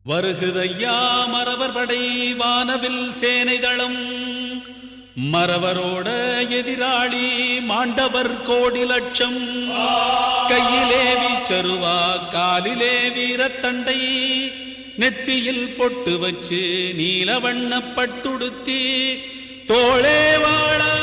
வருகுதையா மறவர் படை வானவில் சேனை தளம் மறவரோட எதிராளி மாண்டவர் கோடி லட்சம் கையிலே வீச்சருவா காலிலே வீரத்தண்டை நெத்தியில் பொட்டு வச்சு நீலவண்ண பட்டுடுத்தி தோளே வாழா